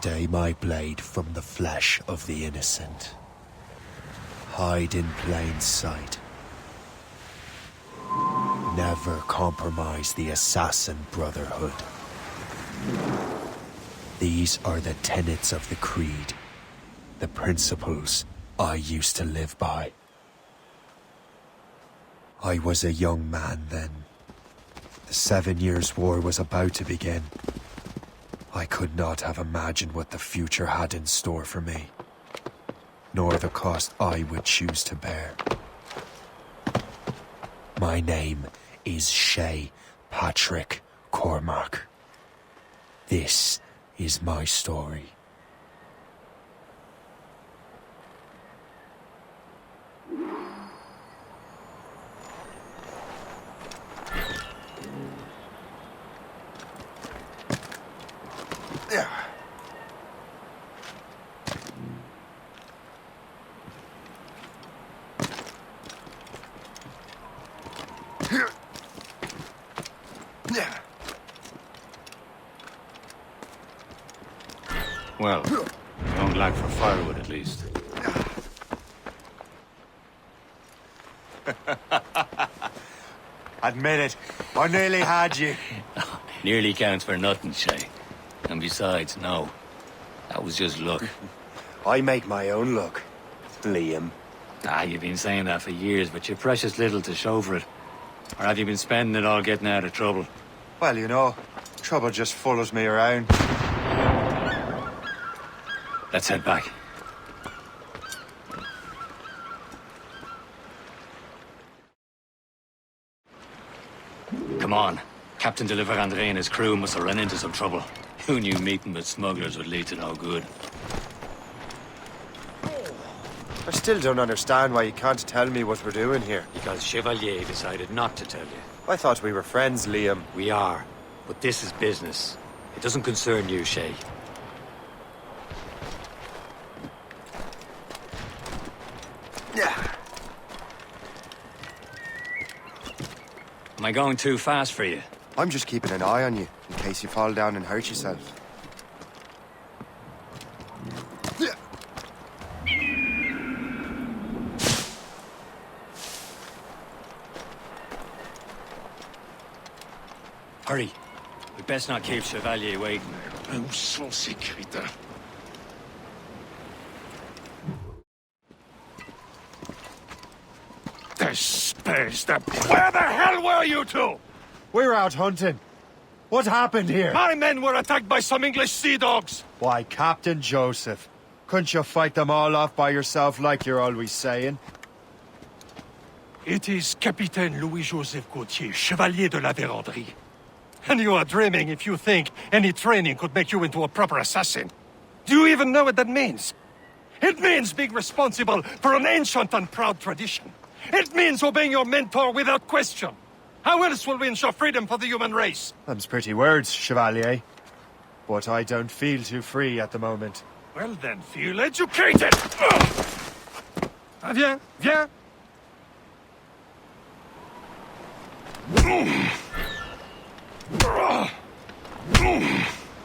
Stay my blade from the flesh of the innocent. Hide in plain sight. Never compromise the Assassin Brotherhood. These are the tenets of the creed, the principles I used to live by. I was a young man then. The 7 Years' War was about to begin. I could not have imagined what the future had in store for me, nor the cost I would choose to bear. My name is Shay Patrick Cormac. This is my story. Well, don't lack for firewood at least. Admit it, I nearly had you. Nearly counts for nothing, Shay. And besides, no. That was just luck. I make my own luck, Liam. You've been saying that for years, but you've precious little to show for it. Or have you been spending it all getting out of trouble? Well, you know, trouble just follows me around. Let's head back. Come on. Captain de Andre and his crew must have run into some trouble. Who knew meeting with smugglers would lead to no good? I still don't understand why you can't tell me what we're doing here. Because Chevalier decided not to tell you. I thought we were friends, Liam. We are. But this is business. It doesn't concern you, Shay. Am I going too fast for you? I'm just keeping an eye on you, in case you fall down and hurt yourself. Hurry. We best not keep Chevalier waiting. Où sont ces crétins? Where the hell were you two? We're out hunting. What happened here? My men were attacked by some English sea dogs. Why, Captain Joseph, couldn't you fight them all off by yourself like you're always saying? It is Capitaine Louis-Joseph Gauthier, Chevalier de la Vérendrye. And you are dreaming if you think any training could make you into a proper assassin. Do you even know what that means? It means being responsible for an ancient and proud tradition. It means obeying your mentor without question. How else will we ensure freedom for the human race? Them's pretty words, Chevalier. But I don't feel too free at the moment. Well then, feel educated! Viens, viens!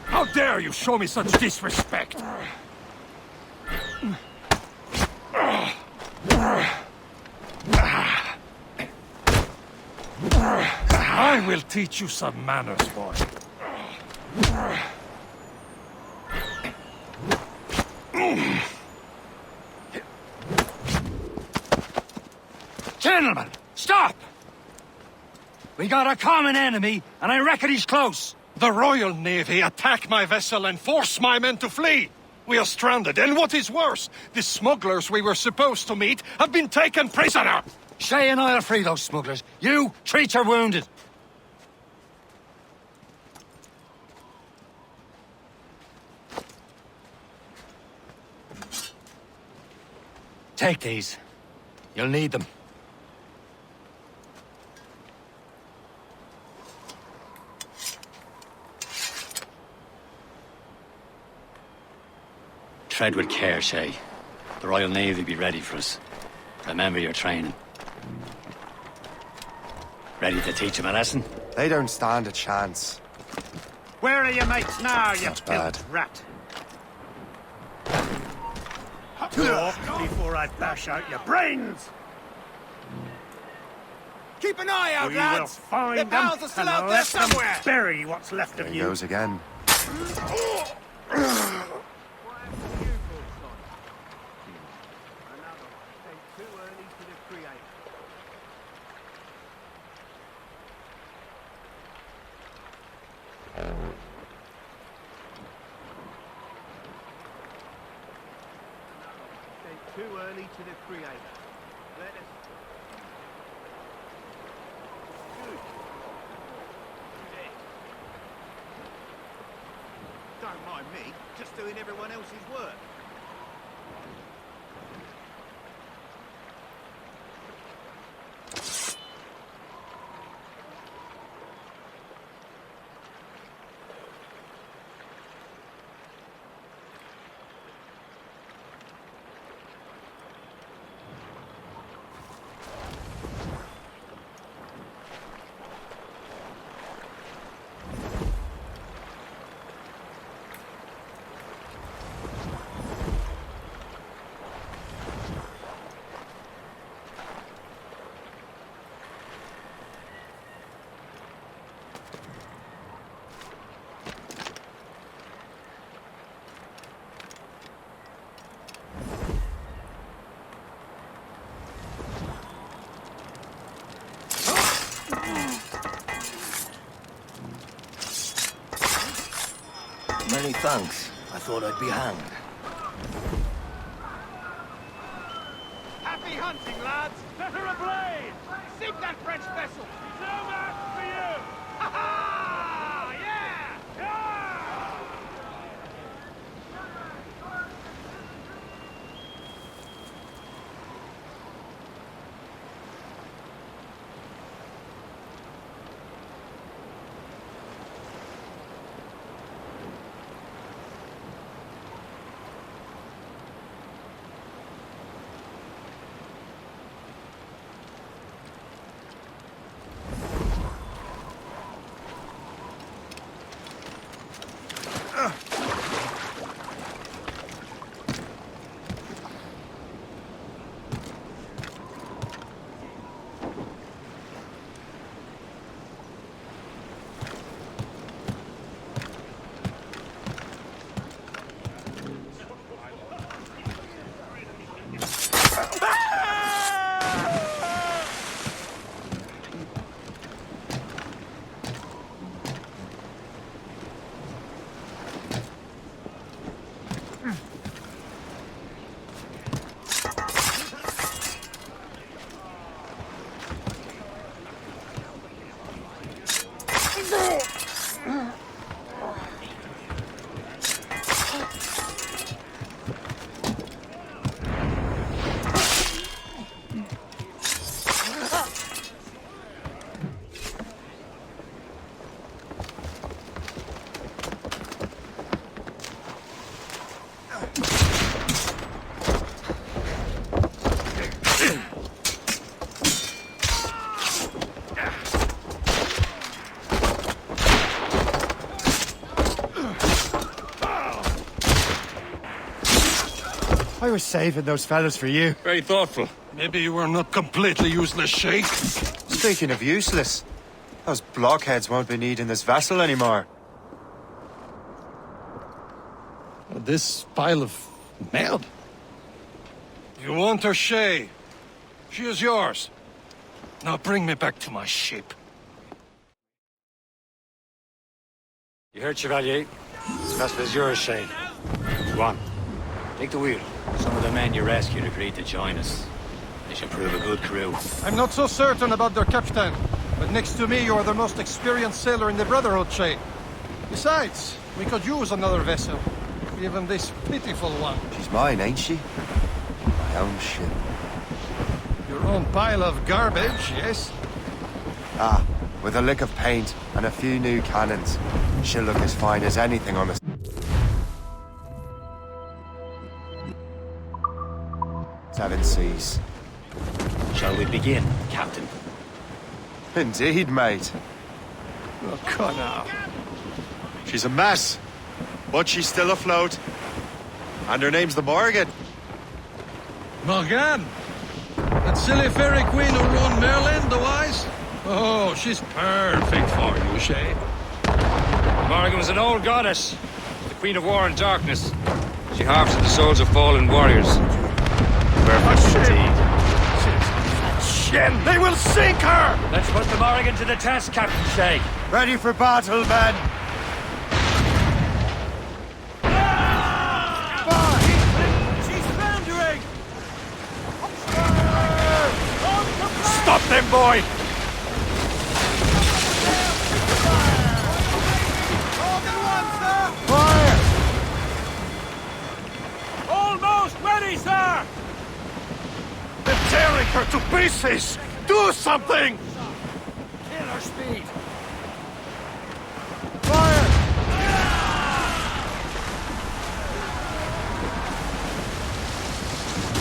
How dare you show me such disrespect? I will teach you some manners, boy. Gentlemen, stop! We got a common enemy, and I reckon he's close. The Royal Navy attack my vessel and force my men to flee. We are stranded, and what is worse, the smugglers we were supposed to meet have been taken prisoner. Shay and I'll free those smugglers. You treat your wounded. Take these. You'll need them. Tread with care, Shay. The Royal Navy will be ready for us. Remember your training. Ready to teach them a lesson? They don't stand a chance. Where are your mates now, you Not bad. filth rat? Talk before I bash out your brains! Keep an eye out, We lads! will find Their them pals are still and out there let them somewhere! bury what's left There of he you. goes again. Too early to the Creator. Let us... Good. Don't mind me, just doing everyone else's work. Many thanks. I thought I'd be hanged. Happy hunting, lads! Set her ablaze! Sink that French vessel! No match for you! Ha ha! Yeah! Yeah! I was saving those fellas for you. Very thoughtful. Maybe you were not completely useless, Shay. Speaking of useless, those blockheads won't be needing this vessel anymore. This pile of merd? You want her, Shay? She is yours. Now bring me back to my ship. You heard, Chevalier? This vessel is yours, Shay. Go on. Take the wheel. Some of the men you rescued agreed to join us. They should prove a good crew. I'm not so certain about their captain, but next to me you are the most experienced sailor in the Brotherhood, Shay. Besides, we could use another vessel. Even this pitiful one. She's mine, ain't she? My own ship. Your own pile of garbage, yes? Ah, with a lick of paint and a few new cannons, she'll look as fine as anything on the... Seven Seas. Shall we begin, Captain? Indeed, mate. Oh, come now. She's a mess, but she's still afloat. And her name's the Morgan. Morgane? That silly fairy queen who ruined Merlin, the wise? Oh, she's perfect for you, Shay. Morrigan was an old goddess, the queen of war and darkness. She harvested the souls of fallen warriors. Perfect indeed. Shen, they will sink her! Let's put the Morrigan to the test, Captain Shay. Ready for battle, men! She's foundering! Stop them, boy! Fire! Almost ready, sir! They're tearing her to pieces! Do something! Killer speed! Fire!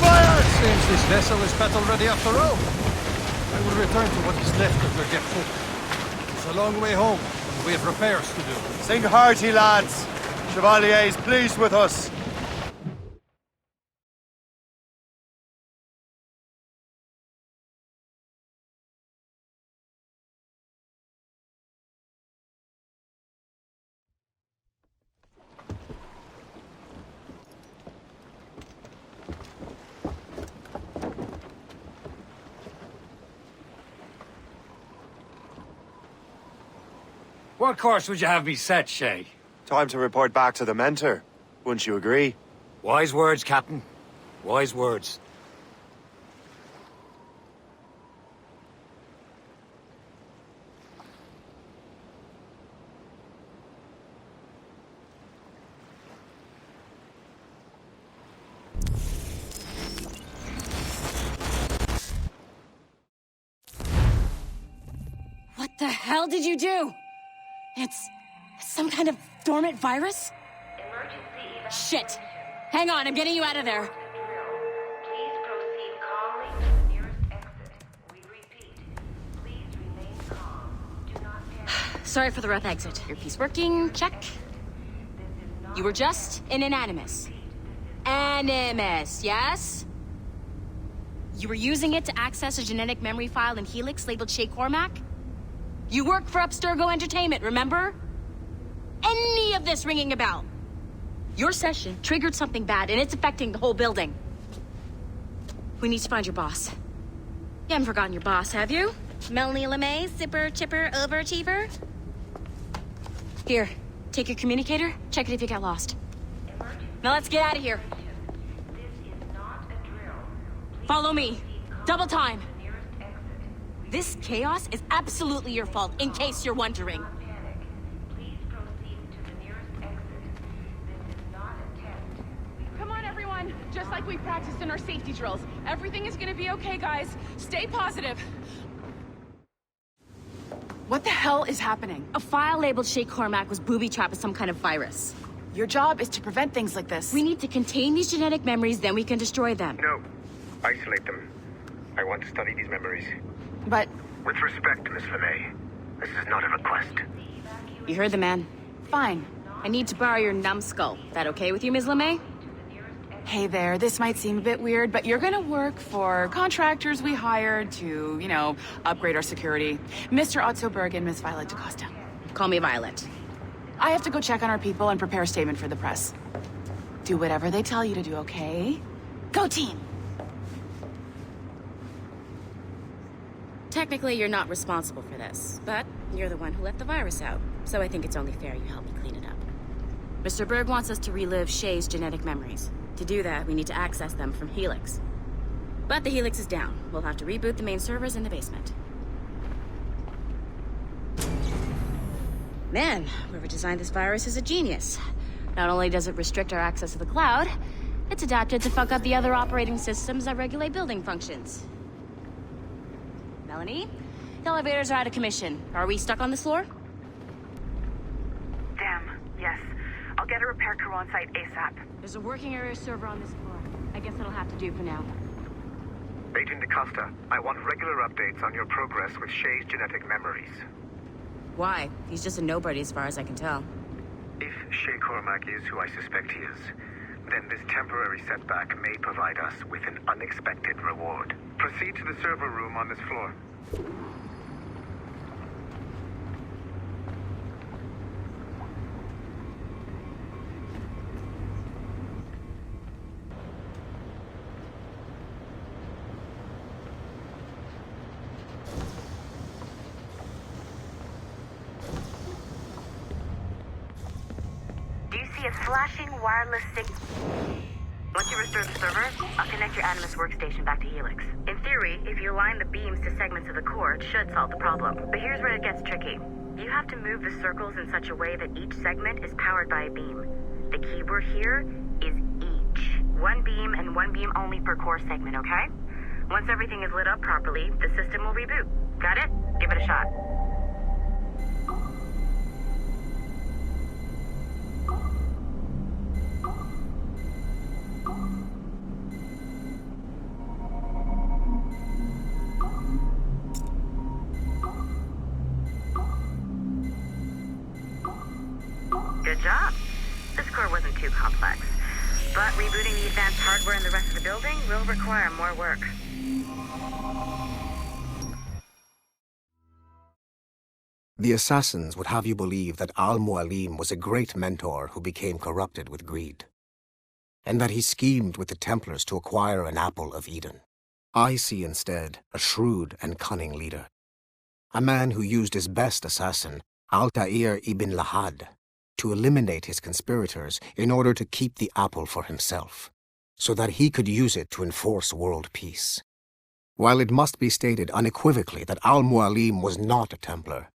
Fire! Seems this vessel is battle ready after all. I will return to what is left of the Gertrude. It's a long way home, and we have repairs to do. Sing hearty, lads. Chevalier is pleased with us. What course would you have me set, Shay? Time to report back to the Mentor. Wouldn't you agree? Wise words, Captain. Wise words. What the hell did you do? It's some kind of dormant virus? Shit! Hang on, I'm getting you out of there. Please proceed calmly to the nearest exit. We repeat, please remain calm. Do not panic. Sorry for the rough exit. Your piece working, check. You were just an animus. Animus, yes? You were using it to access a genetic memory file in Helix labeled Shay Cormac? You work for Abstergo Entertainment, remember? Any of this ringing a bell? Your session triggered something bad, and it's affecting the whole building. We need to find your boss. You haven't forgotten your boss, have you? Melanie LeMay, zipper, chipper, overachiever? Here, take your communicator, check it if you got lost. Now let's get out of here. This is not a drill. Please Follow me. Double time. to the nearest exit. This chaos is absolutely your fault, in case you're wondering. Do not panic. Please proceed to the nearest exit. This is not a test. Come on, everyone. Just like we practiced in our safety drills. Everything is gonna be okay, guys. Stay positive. What the hell is happening? A file labeled Shay Cormac was booby-trapped with some kind of virus. Your job is to prevent things like this. We need to contain these genetic memories, then we can destroy them. No. Isolate them. I want to study these memories. But With respect, Miss LeMay, this is not a request. You heard the man. fine. I need to borrow your numbskull. That okay with you, Ms. LeMay? Hey there, this might seem a bit weird, but you're gonna work for contractors we hired to, upgrade our security. Mr. Otto Berg and Miss Violet DaCosta. Call me Violet. I have to go check on our people and prepare a statement for the press. Do whatever they tell you to do, okay? Go team! Technically, you're not responsible for this, but you're the one who let the virus out, so I think it's only fair you help me clean it up. Mr. Berg wants us to relive Shay's genetic memories. To do that, we need to access them from Helix. But the Helix is down. We'll have to reboot the main servers in the basement. Man, whoever designed this virus is a genius. Not only does it restrict our access to the cloud, it's adapted to fuck up the other operating systems that regulate building functions. Melanie? The elevators are out of commission. Are we stuck on this floor? Damn, yes. I'll get a repair crew on site ASAP. There's a working area server on this floor. I guess that'll have to do for now. Agent DaCosta, I want regular updates on your progress with Shay's genetic memories. Why? He's just a nobody as far as I can tell. If Shay Cormac is who I suspect he is, then this temporary setback may provide us with an unexpected reward. Proceed to the server room on this floor. Do you see a flashing wireless signal? Once you restore the server, I'll connect your Animus workstation back to Helix. In theory, if you align the beams to segments of the core, it should solve the problem. But here's where it gets tricky. You have to move the circles in such a way that each segment is powered by a beam. The keyword here is each. One beam and one beam only per core segment, okay? Once everything is lit up properly, the system will reboot. Got it? Give it a shot. Good job. This core wasn't too complex. But rebooting the advanced hardware in the rest of the building will require more work. The Assassins would have you believe that Al-Mualim was a great mentor who became corrupted with greed, and that he schemed with the Templars to acquire an apple of Eden. I see instead a shrewd and cunning leader, a man who used his best assassin, Altair ibn Lahad, to eliminate his conspirators in order to keep the apple for himself, so that he could use it to enforce world peace. While it must be stated unequivocally that Al-Mualim was not a Templar,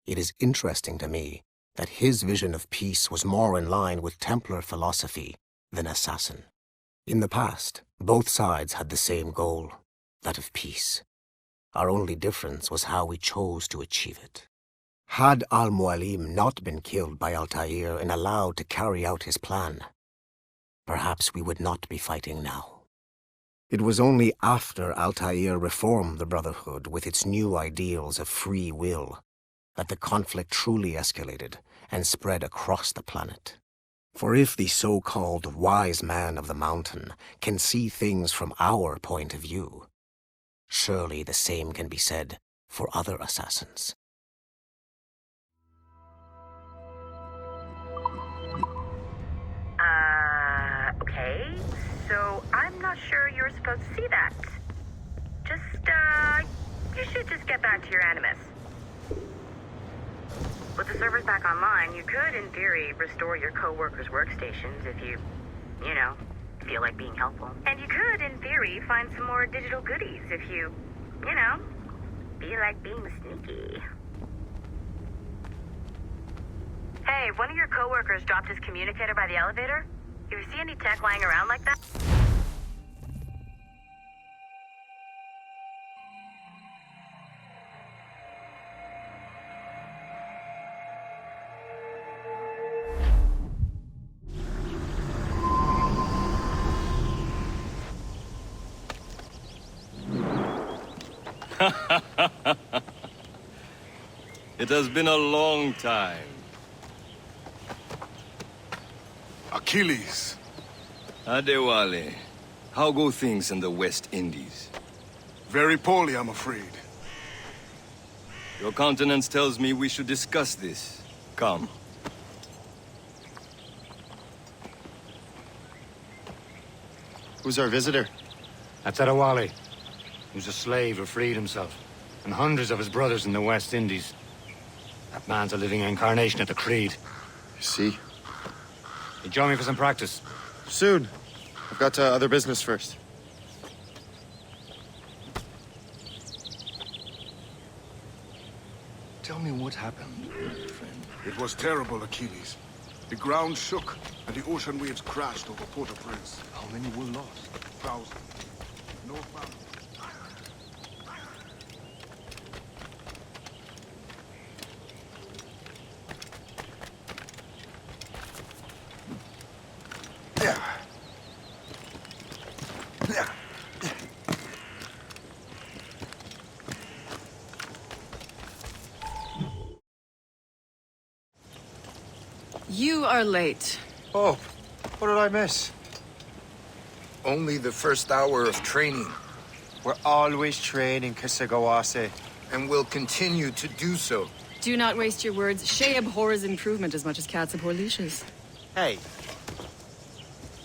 it is interesting to me that his vision of peace was more in line with Templar philosophy than Assassin. In the past, both sides had the same goal, that of peace. Our only difference was how we chose to achieve it. Had Al-Mualim not been killed by Altair and allowed to carry out his plan, perhaps we would not be fighting now. It was only after Altair reformed the Brotherhood with its new ideals of free will that the conflict truly escalated and spread across the planet. For if the so-called wise man of the mountain can see things from our point of view, surely the same can be said for other assassins. Okay, so I'm not sure you're supposed to see that. You should just get back to your Animus. With the servers back online, you could, in theory, restore your co-workers' workstations if you feel like being helpful. And you could, in theory, find some more digital goodies if you feel like being sneaky. Hey, one of your co-workers dropped his communicator by the elevator. If you see any tech lying around like that... It has been a long time. Achilles. Adéwalé, how go things in the West Indies? Very poorly, I'm afraid. Your countenance tells me we should discuss this. Come. Who's our visitor? That's Adéwalé. He was a slave who freed himself, and hundreds of his brothers in the West Indies. That man's a living incarnation of the Creed. I see. You join me for some practice? Soon. I've got other business first. Tell me what happened, friend. It was terrible, Achilles. The ground shook, and the ocean waves crashed over Port-au-Prince. How many were lost? Thousands. No found. You are late. Oh, what did I miss? Only the first hour of training. We're always training, Kisagawase. And will continue to do so. Do not waste your words. Shay abhors improvement as much as cats abhor leashes. Hey.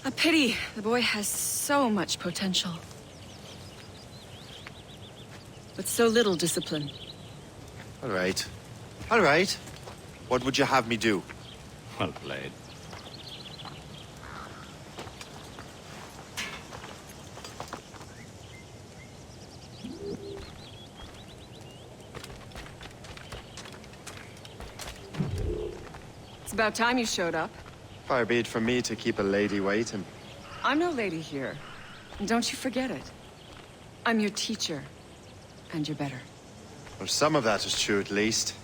A pity. The boy has so much potential. But so little discipline. All right. All right. What would you have me do? Well played. It's about time you showed up. Far be it from me to keep a lady waiting. I'm no lady here. And don't you forget it. I'm your teacher. And you're better. Well, some of that is true, at least.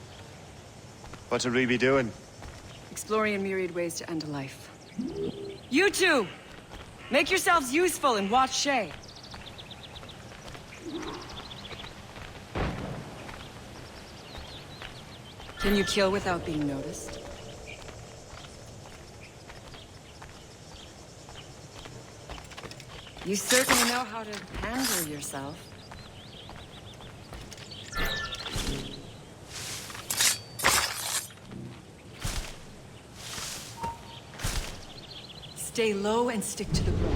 What would we be doing? Exploring a myriad ways to end a life. You two! Make yourselves useful and watch Shay. Can you kill without being noticed? You certainly know how to handle yourself. Stay low and stick to the road.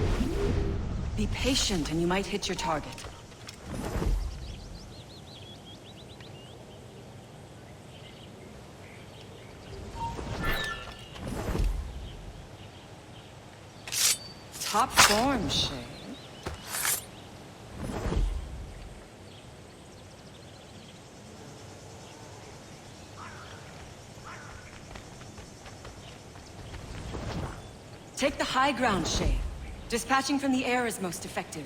Be patient and you might hit your target. Top form, Shay. Take the high ground, Shay. Dispatching from the air is most effective.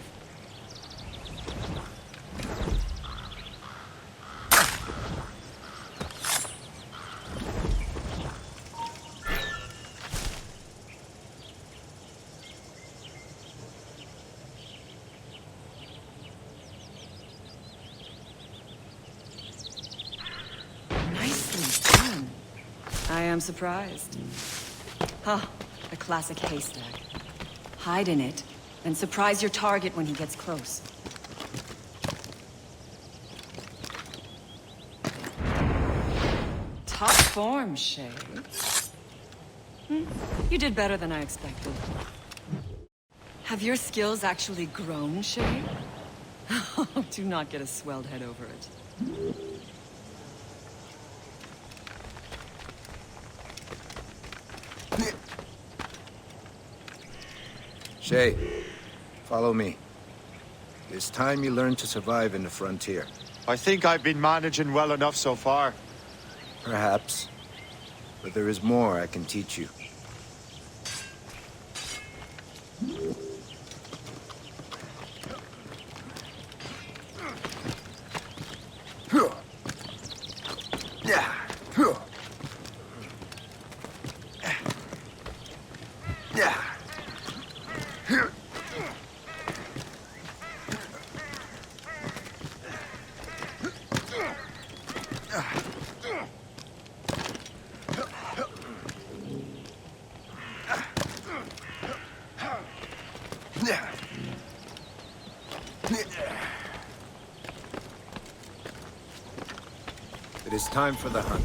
Nicely done. I am surprised. Huh. A classic haystack. Hide in it, and surprise your target when he gets close. Top form, Shay. You did better than I expected. Have your skills actually grown, Shay? Do not get a swelled head over it. Shay, follow me. It's time you learn to survive in the frontier. I think I've been managing well enough so far. Perhaps. But there is more I can teach you. It is time for the hunt.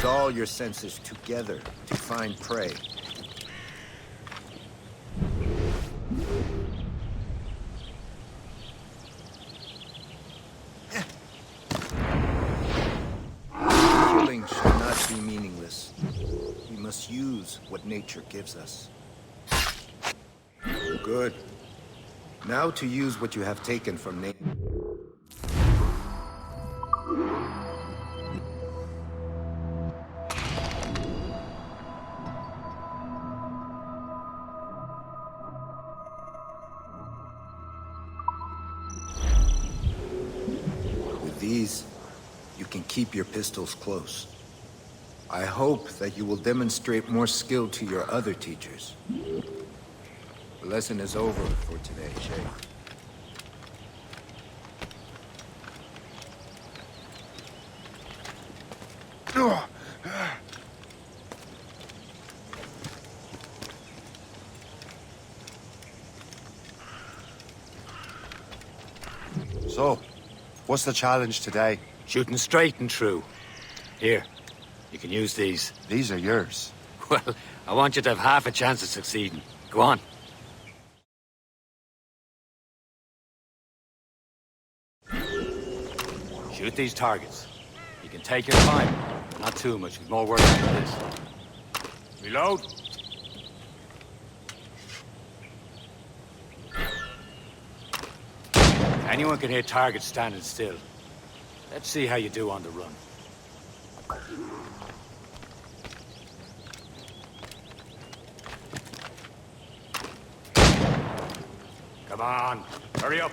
Use all your senses together to find prey. Killing should not be meaningless. We must use what nature gives us. Good. Now to use what you have taken from nature. these, you can keep your pistols close. I hope that you will demonstrate more skill to your other teachers. The lesson is over for today, Shay. So, what's the challenge today? Shooting straight and true. Here, you can use these. These are yours. Well, I want you to have half a chance of succeeding. Go on. Shoot these targets. You can take your time. Not too much, with more work after this. Reload. Anyone can hit targets standing still. Let's see how you do on the run. Come on, hurry up.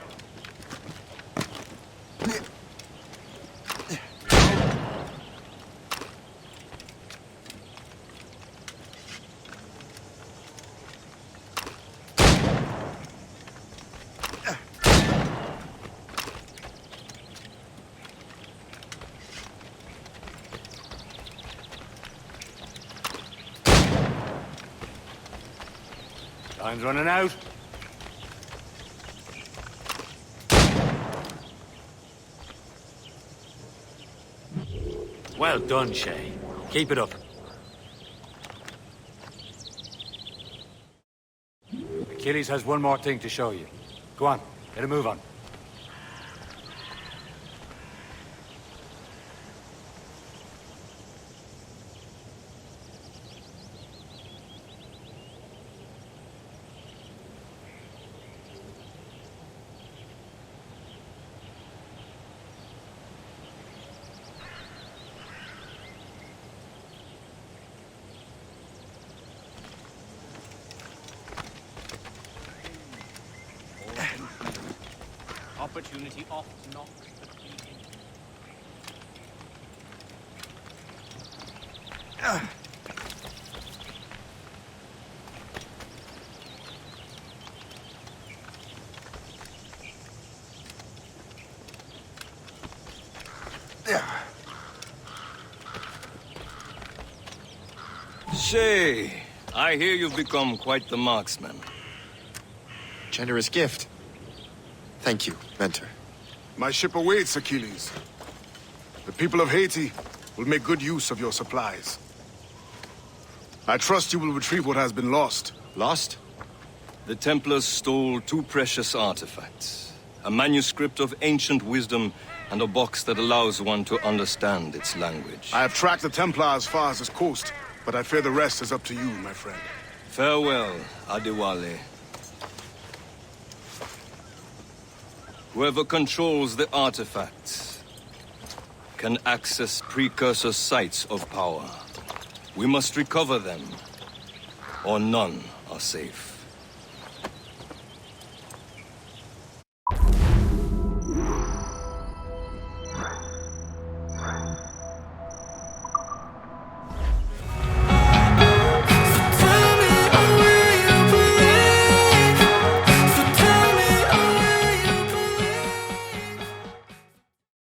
Time's running out. Well done, Shay. Keep it up. Achilles has one more thing to show you. Go on, get a move on. Opportunity oft knocks the king. Shay, I hear you've become quite the marksman. Generous gift. Thank you, Mentor. My ship awaits, Achilles. The people of Haiti will make good use of your supplies. I trust you will retrieve what has been lost. Lost? The Templars stole 2 precious artifacts. A manuscript of ancient wisdom and a box that allows one to understand its language. I have tracked the Templar as far as this coast, but I fear the rest is up to you, my friend. Farewell, Adéwalé. Whoever controls the artifacts can access Precursor sites of power. We must recover them, or none are safe.